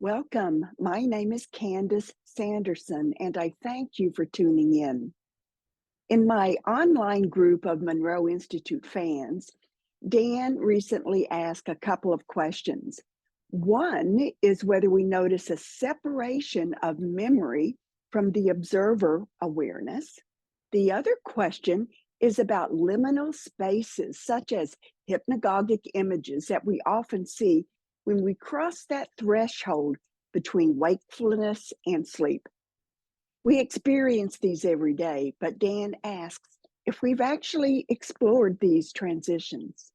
Welcome. My name is Candace Sanderson, and I thank you for tuning in. In my online group of Monroe Institute fans, Dan recently asked a couple of questions. One is whether we notice a separation of memory from the observer awareness. The other question is about liminal spaces, such as hypnagogic images that we often see when we cross that threshold between wakefulness and sleep. We experience these every day, but Dan asks if we've actually explored these transitions.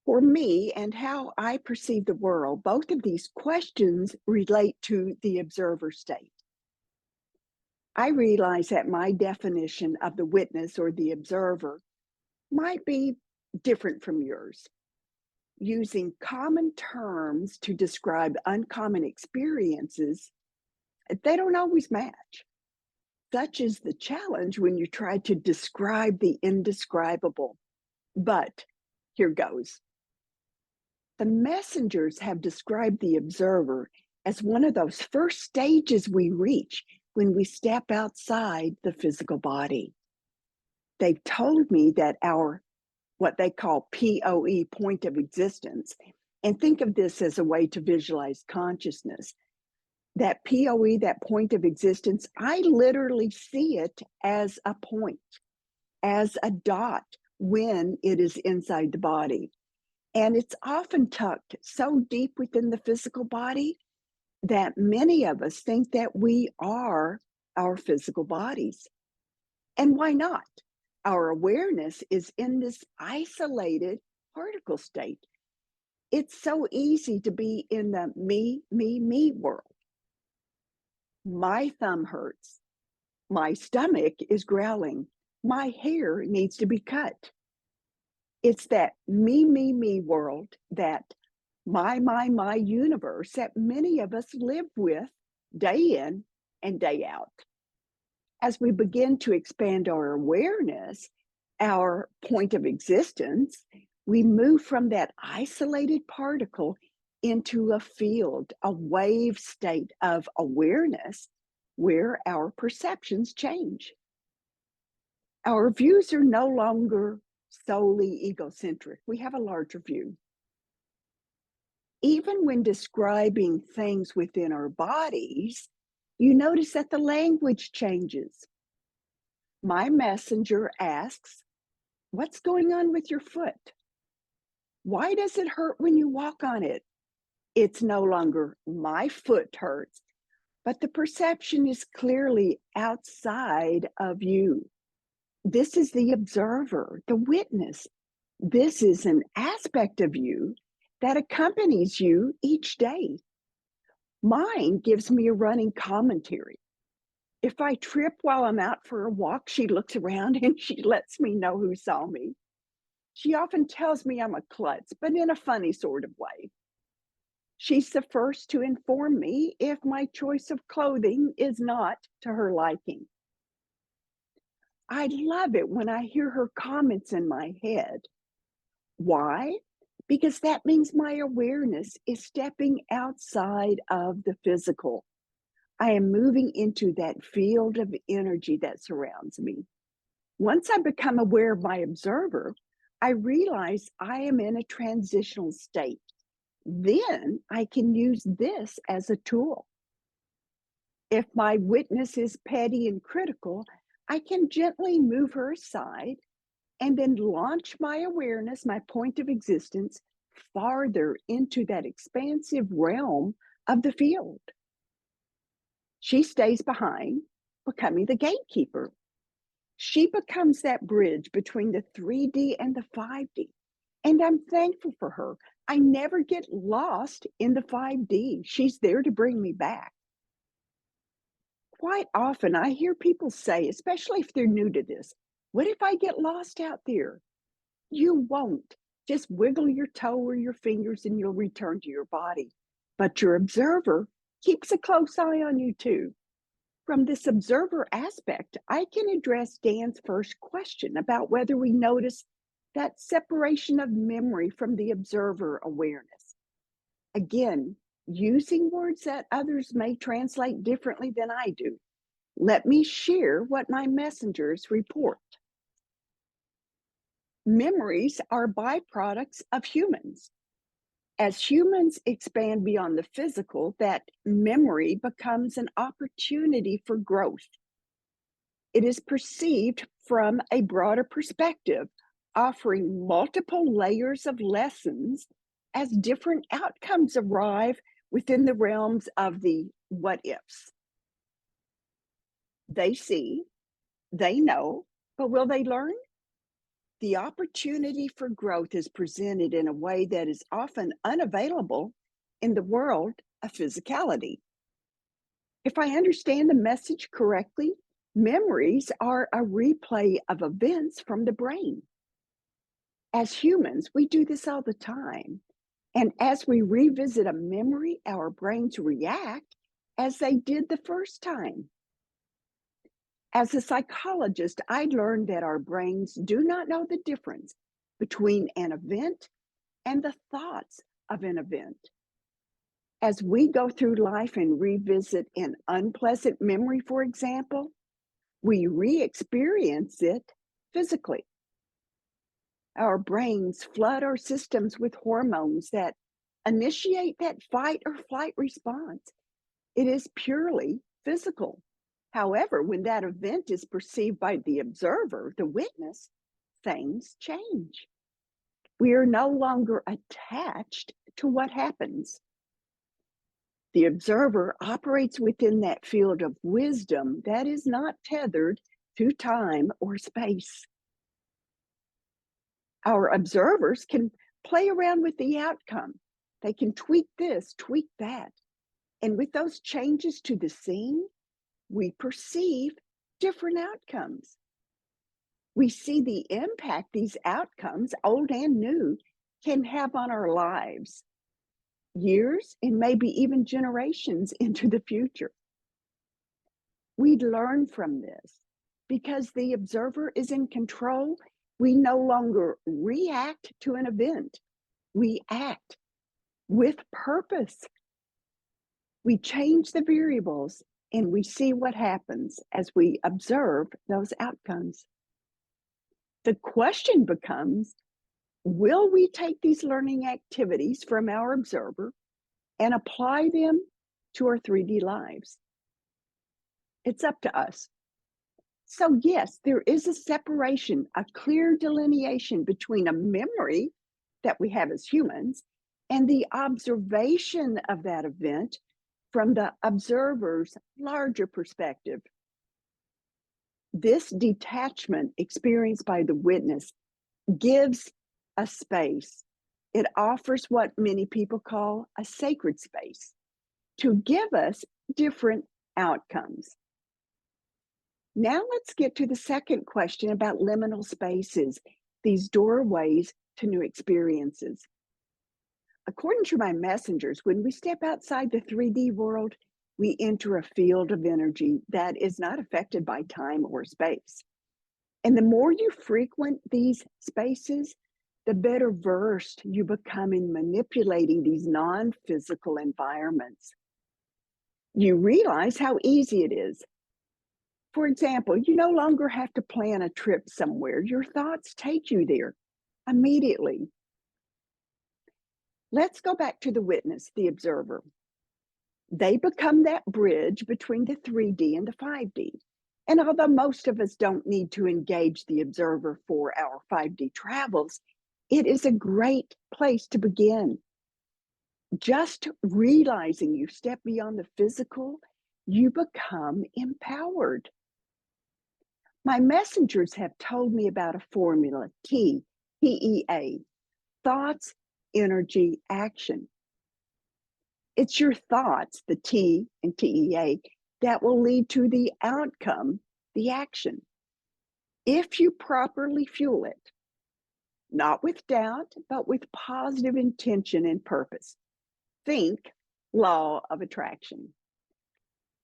For me and how I perceive the world, both of these questions relate to the observer state. I realize that my definition of the witness or the observer might be different from yours. Using common terms to describe uncommon experiences, they don't always match. Such is the challenge when you try to describe the indescribable. But here goes. The messengers have described the observer as one of those first stages we reach when we step outside the physical body. They've told me that our what they call POE, point of existence, and think of this as a way to visualize consciousness. That POE, that point of existence, I literally see it as a point, as a dot when it is inside the body. And it's often tucked so deep within the physical body that many of us think that we are our physical bodies. And why not? Our awareness is in this isolated particle state. It's so easy to be in the me world. My thumb hurts. My stomach is growling. My hair needs to be cut. It's that me world, that my universe that many of us live with day in and day out. As we begin to expand our awareness, our point of existence, we move from that isolated particle into a field, a wave state of awareness where our perceptions change. Our views are no longer solely egocentric. We have a larger view. Even when describing things within our bodies, you notice that the language changes. My messenger asks, "What's going on with your foot? Why does it hurt when you walk on it?" It's no longer my foot hurts, but the perception is clearly outside of you. This is the observer, the witness. This is an aspect of you that accompanies you each day. Mine gives me a running commentary. If I trip while I'm out for a walk, she looks around and she lets me know who saw me. She often tells me I'm a klutz, but in a funny sort of way. She's the first to inform me if my choice of clothing is not to her liking. I love it when I hear her comments in my head. Why? Because that means my awareness is stepping outside of the physical. I am moving into that field of energy that surrounds me. Once I become aware of my observer, I realize I am in a transitional state. Then I can use this as a tool. If my witness is petty and critical, I can gently move her aside and then launch my awareness, my point of existence, farther into that expansive realm of the field. She stays behind, becoming the gatekeeper. She becomes that bridge between the 3D and the 5D. And I'm thankful for her. I never get lost in the 5D. She's there to bring me back. Quite often, I hear people say, especially if they're new to this, "What if I get lost out there?" You won't. Just wiggle your toe or your fingers and you'll return to your body. But your observer keeps a close eye on you too. From this observer aspect, I can address Dan's first question about whether we notice that separation of memory from the observer awareness. Again, using words that others may translate differently than I do. Let me share what my messengers report. Memories are byproducts of humans. As humans expand beyond the physical, that memory becomes an opportunity for growth. It is perceived from a broader perspective, offering multiple layers of lessons as different outcomes arrive within the realms of the what ifs. They see, they know, but will they learn? The opportunity for growth is presented in a way that is often unavailable in the world of physicality. If I understand the message correctly, memories are a replay of events from the brain. As humans, we do this all the time. And as we revisit a memory, our brains react as they did the first time. As a psychologist, I learned that our brains do not know the difference between an event and the thoughts of an event. As we go through life and revisit an unpleasant memory, for example, we re experience it physically. Our brains flood our systems with hormones that initiate that fight or flight response. It is purely physical. However, when that event is perceived by the observer, the witness, things change. We are no longer attached to what happens. The observer operates within that field of wisdom that is not tethered to time or space. Our observers can play around with the outcome. They can tweak this, tweak that. And with those changes to the scene, we perceive different outcomes. We see the impact these outcomes, old and new, can have on our lives, years and maybe even generations into the future. We learn from this because the observer is in control. We no longer react to an event, we act with purpose. We change the variables and we see what happens as we observe those outcomes. The question becomes, will we take these learning activities from our observer and apply them to our 3D lives? It's up to us. So yes, there is a separation, a clear delineation between a memory that we have as humans and the observation of that event from the observer's larger perspective. This detachment experienced by the witness gives a space. It offers what many people call a sacred space to give us different outcomes. Now let's get to the second question about liminal spaces, these doorways to new experiences. According to my messengers, when we step outside the 3D world, we enter a field of energy that is not affected by time or space. And the more you frequent these spaces, the better versed you become in manipulating these non-physical environments. You realize how easy it is. For example, you no longer have to plan a trip somewhere. Your thoughts take you there immediately. Let's go back to the witness, the observer. They become that bridge between the 3D and the 5D. And although most of us don't need to engage the observer for our 5D travels, it is a great place to begin. Just realizing you step beyond the physical, you become empowered. My messengers have told me about a formula, TEA, thoughts, energy, action. It's your thoughts, the T and TEA, that will lead to the outcome, the action. If you properly fuel it, not with doubt, but with positive intention and purpose. Think law of attraction.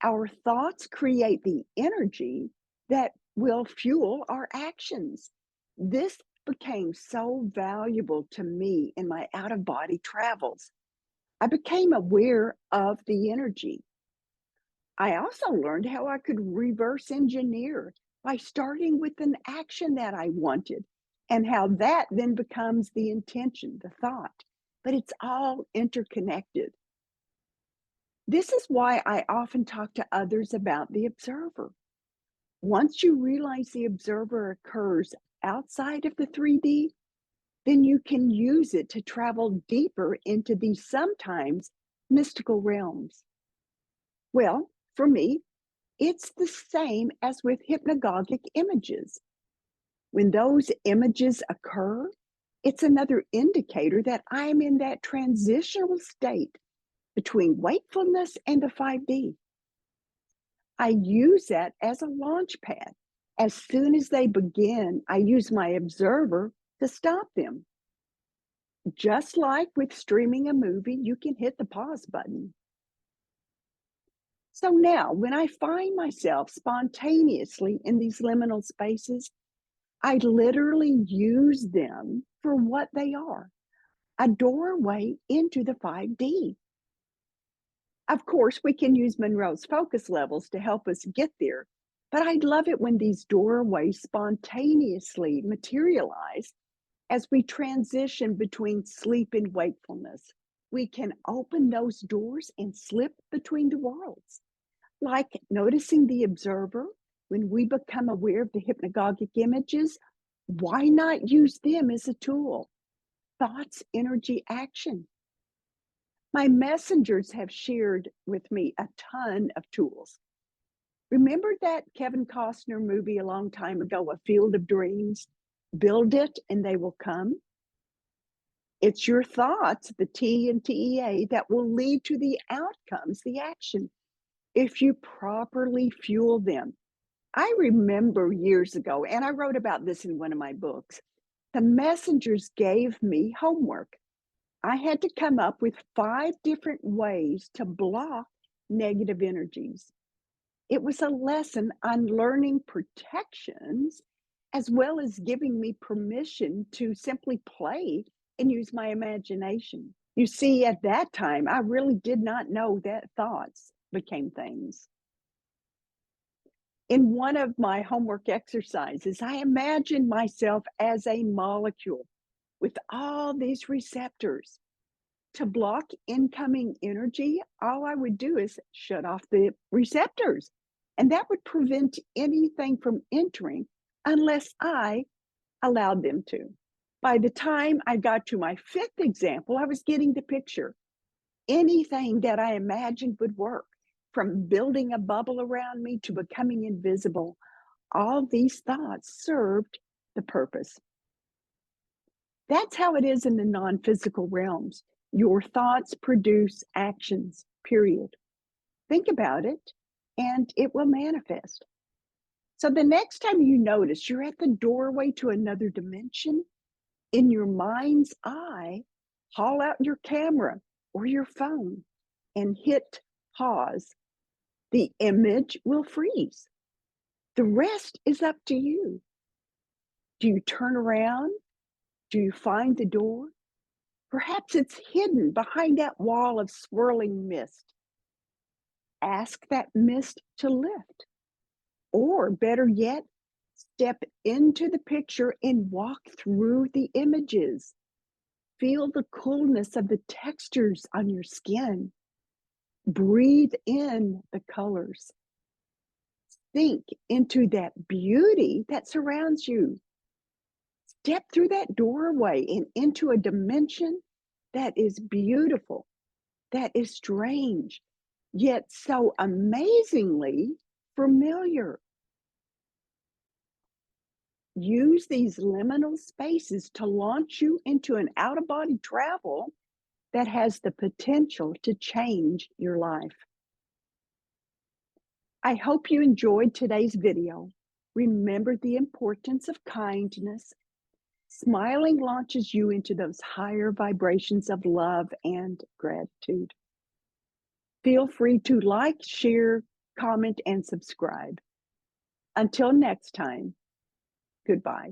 Our thoughts create the energy that will fuel our actions. This became so valuable to me in my out of body travels. I became aware of the energy. I also learned how I could reverse engineer by starting with an action that I wanted and how that then becomes the intention, the thought. But it's all interconnected. This is why I often talk to others about the observer. Once you realize the observer occurs outside of the 3D, then you can use it to travel deeper into these sometimes mystical realms. Well, for me, it's the same as with hypnagogic images. When those images occur, it's another indicator that I'm in that transitional state between wakefulness and the 5D. I use that as a launch pad. As soon as they begin, I use my observer to stop them. Just like with streaming a movie, you can hit the pause button. So now, when I find myself spontaneously in these liminal spaces, I literally use them for what they are, a doorway into the 5D. Of course, we can use Monroe's focus levels to help us get there, but I'd love it when these doorways spontaneously materialize as we transition between sleep and wakefulness. We can open those doors and slip between the worlds, like noticing the observer. When we become aware of the hypnagogic images, why not use them as a tool? Thoughts, energy, action. My messengers have shared with me a ton of tools. Remember that Kevin Costner movie a long time ago, A Field of Dreams? Build it and they will come. It's your thoughts, the T and TEA, that will lead to the outcomes, the action, if you properly fuel them. I remember years ago, and I wrote about this in one of my books, the messengers gave me homework. I had to come up with 5 different ways to block negative energies. It was a lesson on learning protections, as well as giving me permission to simply play and use my imagination. You see, at that time, I really did not know that thoughts became things. In one of my homework exercises, I imagined myself as a molecule with all these receptors. To block incoming energy, all I would do is shut off the receptors, and that would prevent anything from entering unless I allowed them to. By the time I got to my 5th example, I was getting the picture. Anything that I imagined would work, from building a bubble around me to becoming invisible, all these thoughts served the purpose. That's how it is in the non-physical realms. Your thoughts produce actions, period. Think about it, and it will manifest. So the next time you notice you're at the doorway to another dimension, in your mind's eye, haul out your camera or your phone and hit pause. The image will freeze. The rest is up to you. Do you turn around? Do you find the door? Perhaps it's hidden behind that wall of swirling mist. Ask that mist to lift. Or better yet, step into the picture and walk through the images. Feel the coolness of the textures on your skin. Breathe in the colors. Sink into that beauty that surrounds you. Step through that doorway and into a dimension that is beautiful, that is strange, yet so amazingly familiar. Use these liminal spaces to launch you into an out-of-body travel that has the potential to change your life. I hope you enjoyed today's video. Remember the importance of kindness. Smiling launches you into those higher vibrations of love and gratitude. Feel free to like, share, comment, and subscribe. Until next time, goodbye.